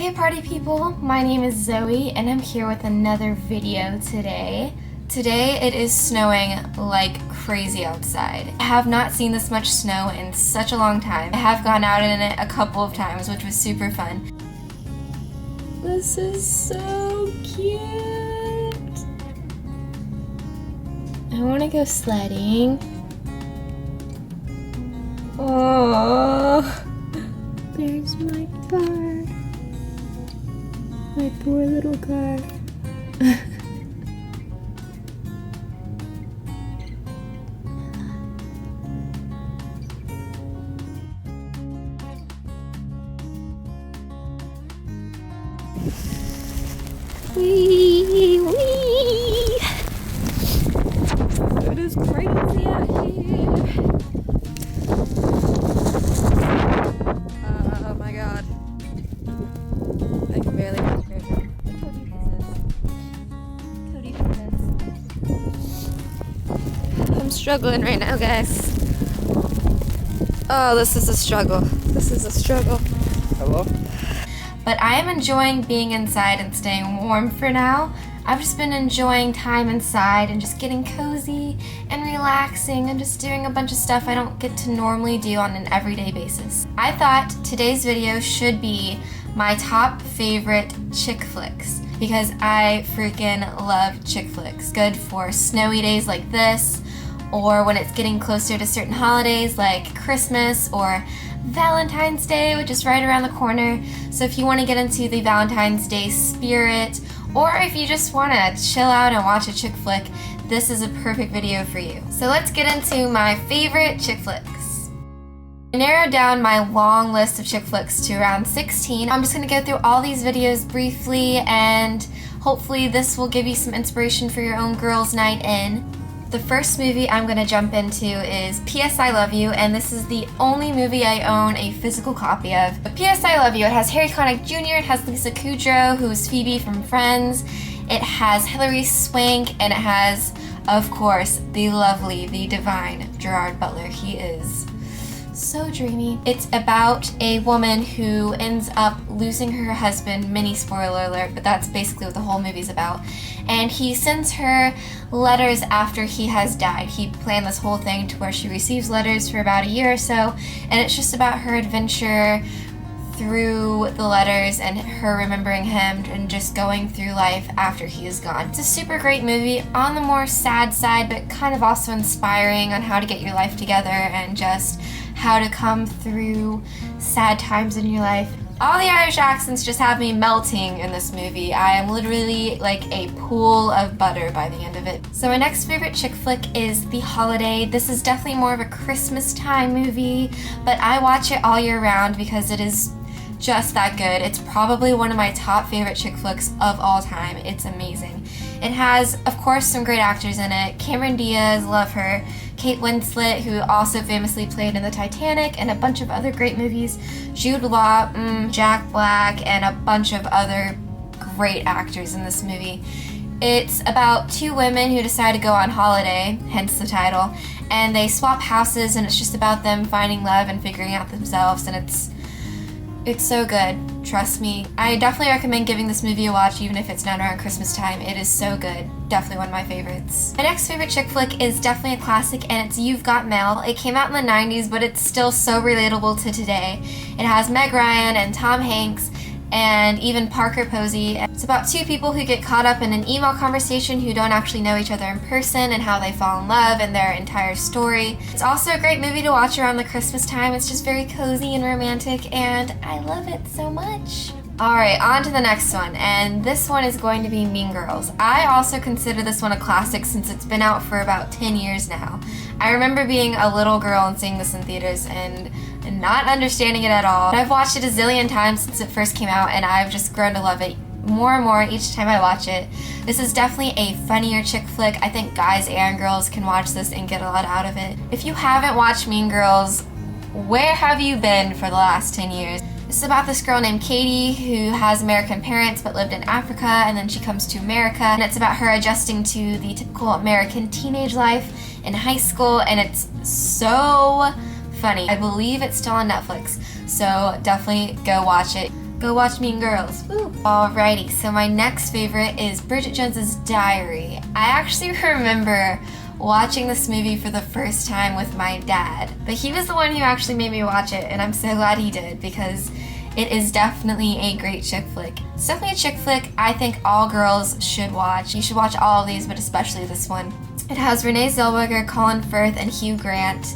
Hey party people, my name is Zoe and I'm here with another video today. Today it is snowing like crazy outside. I have not seen this much snow in such a long time. I have gone out in it a couple of times, which was super fun. This is so cute. I want to go sledding. Oh, there's my car. My poor little car. Wee, wee. It is crazy out here. Oh my god. I can barely walk right now. Look how deep this is. I'm struggling right now, guys. Oh, this is a struggle. This is a struggle. Hello? But I am enjoying being inside and staying warm for now. I've just been enjoying time inside and just getting cozy and relaxing and just doing a bunch of stuff I don't get to normally do on an everyday basis. I thought today's video should be my top favorite chick flicks because I freaking love chick flicks. Good for snowy days like this, or when it's getting closer to certain holidays like Christmas or Valentine's Day, which is right around the corner. So if you want to get into the Valentine's Day spirit, or if you just want to chill out and watch a chick flick, this is a perfect video for you. So let's get into my favorite chick flicks. I narrowed down my long list of chick flicks to around 16. I'm just going to go through all these videos briefly, and hopefully this will give you some inspiration for your own girls' night in. The first movie I'm going to jump into is P.S. I Love You, and this is the only movie I own a physical copy of. But P.S. I Love You, it has Harry Connick Jr., it has Lisa Kudrow, who's Phoebe from Friends, it has Hilary Swank, and it has, of course, the lovely, the divine Gerard Butler. He is so dreamy. It's about a woman who ends up losing her husband, mini spoiler alert, but that's basically what the whole movie's about. And he sends her letters after he has died. He planned this whole thing to where she receives letters for about a year or so, and it's just about her adventure through the letters and her remembering him and just going through life after he is gone. It's a super great movie, on the more sad side, but kind of also inspiring on how to get your life together and just how to come through sad times in your life. All the Irish accents just have me melting in this movie. I am literally like a pool of butter by the end of it. So my next favorite chick flick is The Holiday. This is definitely more of a Christmas time movie, but I watch it all year round because it is just that good. It's probably one of my top favorite chick flicks of all time. It's amazing. It has, of course, some great actors in it. Cameron Diaz, love her. Kate Winslet, who also famously played in the Titanic and a bunch of other great movies. Jude Law, Jack Black, and a bunch of other great actors in this movie. It's about two women who decide to go on holiday, hence the title, and they swap houses, and it's just about them finding love and figuring out themselves, and it's so good. Trust me. I definitely recommend giving this movie a watch even if it's not around Christmas time. It is so good. Definitely one of my favorites. My next favorite chick flick is definitely a classic, and it's You've Got Mail. It came out in the 90s, but it's still so relatable to today. It has Meg Ryan and Tom Hanks and even Parker Posey. It's about two people who get caught up in an email conversation who don't actually know each other in person and how they fall in love and their entire story. It's also a great movie to watch around the Christmas time. It's just very cozy and romantic, and I love it so much. Alright, on to the next one, and this one is going to be Mean Girls. I also consider this one a classic since it's been out for about 10 years now. I remember being a little girl and seeing this in theaters and not understanding it at all. But I've watched it a zillion times since it first came out, and I've just grown to love it more and more each time I watch it. This is definitely a funnier chick flick. I think guys and girls can watch this and get a lot out of it. If you haven't watched Mean Girls, where have you been for the last 10 years? It's about this girl named Katie who has American parents but lived in Africa, and then she comes to America, and it's about her adjusting to the typical American teenage life in high school, and it's so funny. I believe it's still on Netflix, so definitely go watch it. Go watch Mean Girls. Woo. Alrighty, so my next favorite is Bridget Jones's Diary. I actually remember watching this movie for the first time with my dad, but he was the one who actually made me watch it, and I'm so glad he did because it is definitely a great chick flick. It's definitely a chick flick I think all girls should watch. You should watch all of these, but especially this one. It has Renee Zellweger, Colin Firth, and Hugh Grant,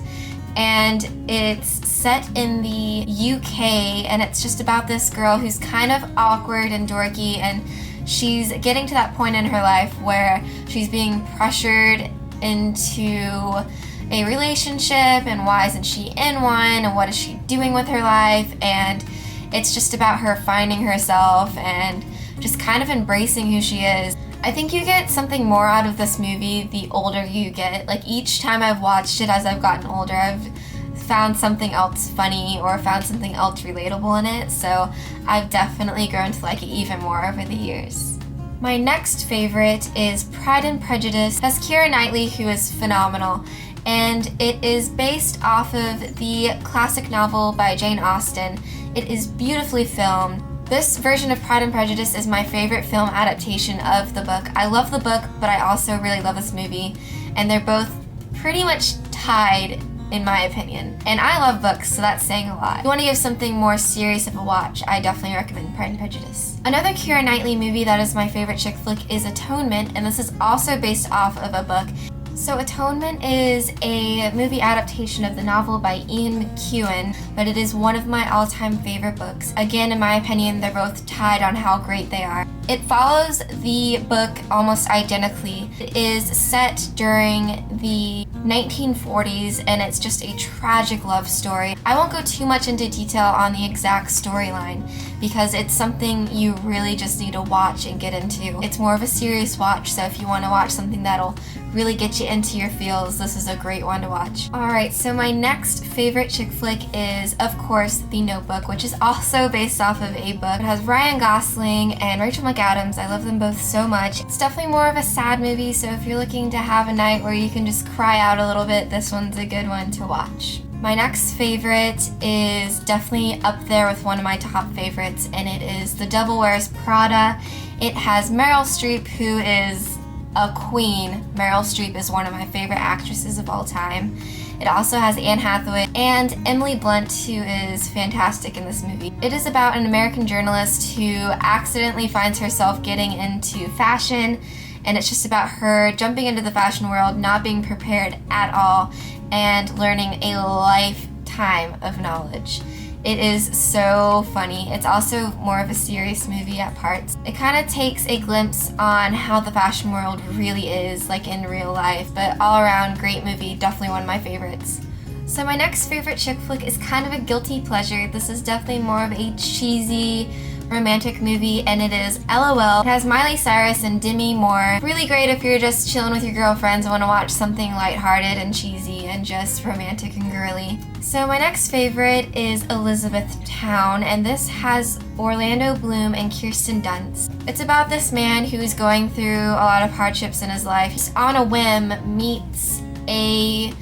and it's set in the UK, and it's just about this girl who's kind of awkward and dorky, and she's getting to that point in her life where she's being pressured into a relationship, and why isn't she in one, and what is she doing with her life, and it's just about her finding herself and just kind of embracing who she is. I think you get something more out of this movie the older you get. Like, each time I've watched it as I've gotten older, I've found something else funny or found something else relatable in it, so I've definitely grown to like it even more over the years. My next favorite is Pride and Prejudice. It has Keira Knightley, who is phenomenal, and it is based off of the classic novel by Jane Austen. It is beautifully filmed. This version of Pride and Prejudice is my favorite film adaptation of the book. I love the book, but I also really love this movie, and they're both pretty much tied in my opinion. And I love books, so that's saying a lot. If you want to give something more serious of a watch, I definitely recommend Pride and Prejudice. Another Keira Knightley movie that is my favorite chick flick is Atonement, and this is also based off of a book. So Atonement is a movie adaptation of the novel by Ian McEwan, but it is one of my all-time favorite books. Again, in my opinion, they're both tied on how great they are. It follows the book almost identically. It is set during the 1940s, and it's just a tragic love story. I won't go too much into detail on the exact storyline because it's something you really just need to watch and get into. It's more of a serious watch, so if you want to watch something that'll really get you into your feels, this is a great one to watch. Alright, so my next favorite chick flick is, of course, The Notebook, which is also based off of a book. It has Ryan Gosling and Rachel McAdams. I love them both so much. It's definitely more of a sad movie, so if you're looking to have a night where you can just cry out a little bit, this one's a good one to watch. My next favorite is definitely up there with one of my top favorites, and it is The Devil Wears Prada. It has Meryl Streep, who is a queen. Meryl Streep is one of my favorite actresses of all time. It also has Anne Hathaway and Emily Blunt, who is fantastic in this movie. It is about an American journalist who accidentally finds herself getting into fashion, and it's just about her jumping into the fashion world, not being prepared at all, and learning a lifetime of knowledge. It is so funny. It's also more of a serious movie at parts. It kind of takes a glimpse on how the fashion world really is, like in real life, but all around great movie, definitely one of my favorites. So my next favorite chick flick is kind of a guilty pleasure. This is definitely more of a cheesy romantic movie, and it is LOL. It has Miley Cyrus and Demi Moore. Really great if you're just chilling with your girlfriends and want to watch something lighthearted and cheesy and just romantic and girly. So my next favorite is Elizabethtown, and this has Orlando Bloom and Kirsten Dunst. It's about this man who's going through a lot of hardships in his life. He's on a whim meets a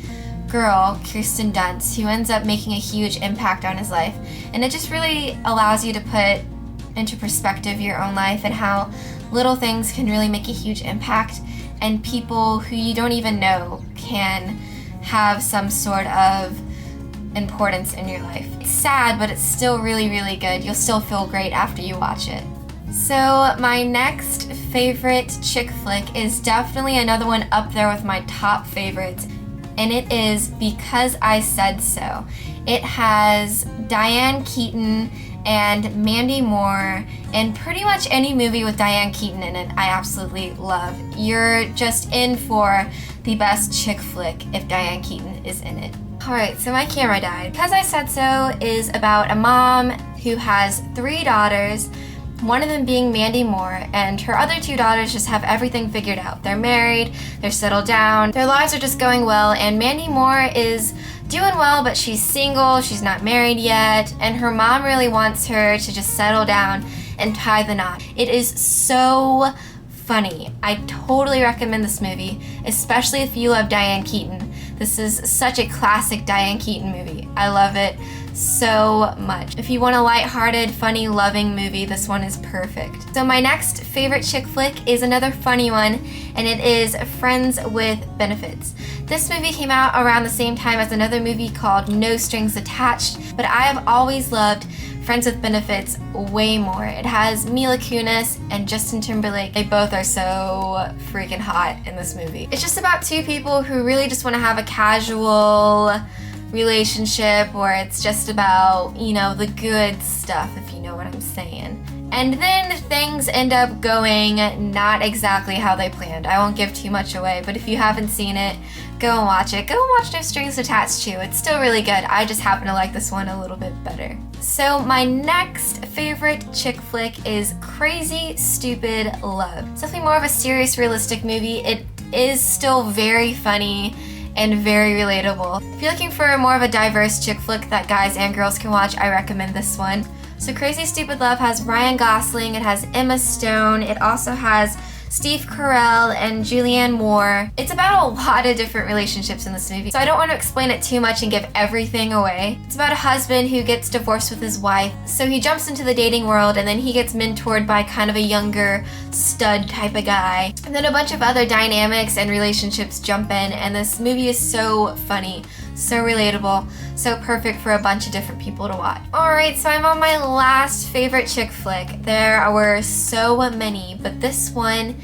girl, Kirsten Dunst, who ends up making a huge impact on his life. And it just really allows you to put into perspective your own life and how little things can really make a huge impact, and people who you don't even know can have some sort of importance in your life. It's sad, but it's still really, really good. You'll still feel great after you watch it. So my next favorite chick flick is definitely another one up there with my top favorites, and it is Because I Said So. It has Diane Keaton and Mandy Moore, and pretty much any movie with Diane Keaton in it I absolutely love. You're just in for the best chick flick if Diane Keaton is in it. Alright, so my camera died. Because I Said So is about a mom who has 3 daughters, one of them being Mandy Moore, and her other 2 daughters just have everything figured out. They're married, they're settled down, their lives are just going well, and Mandy Moore is doing well, but she's single, she's not married yet, and her mom really wants her to just settle down and tie the knot. It is so funny. I totally recommend this movie, especially if you love Diane Keaton. This is such a classic Diane Keaton movie. I love it so much. If you want a lighthearted, funny, loving movie, this one is perfect. So my next favorite chick flick is another funny one, and it is Friends with Benefits. This movie came out around the same time as another movie called No Strings Attached, but I have always loved Friends with Benefits way more. It has Mila Kunis and Justin Timberlake. They both are so freaking hot in this movie. It's just about two people who really just want to have a casual relationship where it's just about, you know, the good stuff, if you know what I'm saying. And then things end up going not exactly how they planned. I won't give too much away, but if you haven't seen it, go and watch it. Go and watch No Strings Attached too. It's still really good. I just happen to like this one a little bit better. So my next favorite chick flick is Crazy Stupid Love. It's definitely more of a serious, realistic movie. It is still very funny and very relatable. If you're looking for more of a diverse chick flick that guys and girls can watch, I recommend this one. So Crazy Stupid Love has Ryan Gosling, it has Emma Stone, it also has Steve Carell and Julianne Moore. It's about a lot of different relationships in this movie, so I don't want to explain it too much and give everything away. It's about a husband who gets divorced with his wife, so he jumps into the dating world and then he gets mentored by kind of a younger stud type of guy. And then a bunch of other dynamics and relationships jump in, and this movie is so funny, so relatable, so perfect for a bunch of different people to watch. Alright, so I'm on my last favorite chick flick. There were so many, but this one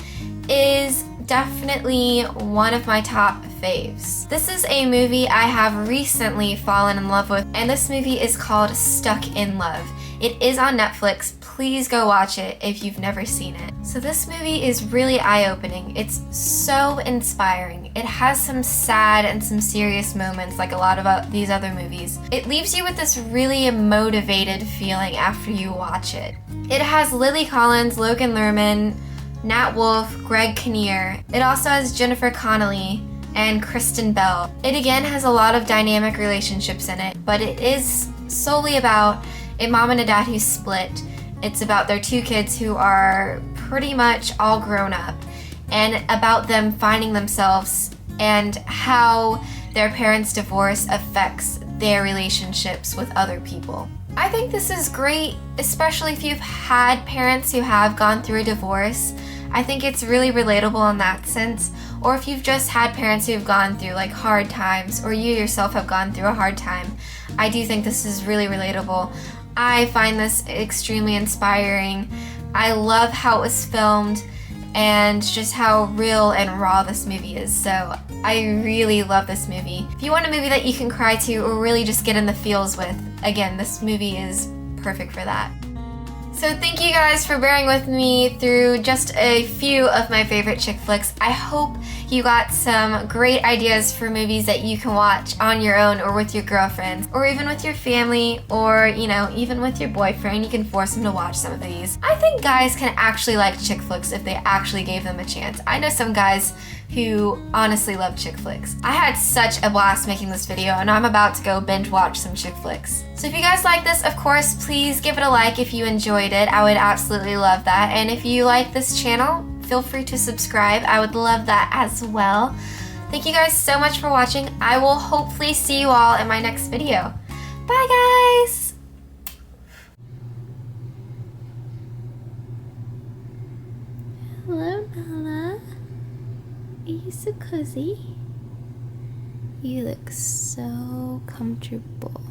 is definitely one of my top faves. This is a movie I have recently fallen in love with, and this movie is called Stuck in Love. It is on Netflix. Please go watch it if you've never seen it. So this movie is really eye-opening. It's so inspiring. It has some sad and some serious moments like a lot of these other movies. It leaves you with this really motivated feeling after you watch it. It has Lily Collins, Logan Lerman, Nat Wolff, Greg Kinnear. It also has Jennifer Connelly and Kristen Bell. It again has a lot of dynamic relationships in it, but it is solely about a mom and a dad who split. It's about their two kids who are pretty much all grown up, and about them finding themselves and how their parents' divorce affects their relationships with other people. I think this is great, especially if you've had parents who have gone through a divorce. I think it's really relatable in that sense. Or if you've just had parents who've gone through like hard times, or you yourself have gone through a hard time, I do think this is really relatable. I find this extremely inspiring. I love how it was filmed and just how real and raw this movie is. So I really love this movie. If you want a movie that you can cry to or really just get in the feels with, again, this movie is perfect for that. So thank you guys for bearing with me through just a few of my favorite chick flicks. I hope you got some great ideas for movies that you can watch on your own or with your girlfriends, or even with your family, or, you know, even with your boyfriend. You can force them to watch some of these. I think guys can actually like chick flicks if they actually gave them a chance. I know some guys who honestly love chick flicks. I had such a blast making this video, and I'm about to go binge watch some chick flicks. So if you guys like this, of course, please give it a like if you enjoyed it. I would absolutely love that. And if you like this channel, feel free to subscribe. I would love that as well. Thank you guys so much for watching. I will hopefully see you all in my next video. Bye guys! Hello, Nala. Are you so cozy? You look so comfortable.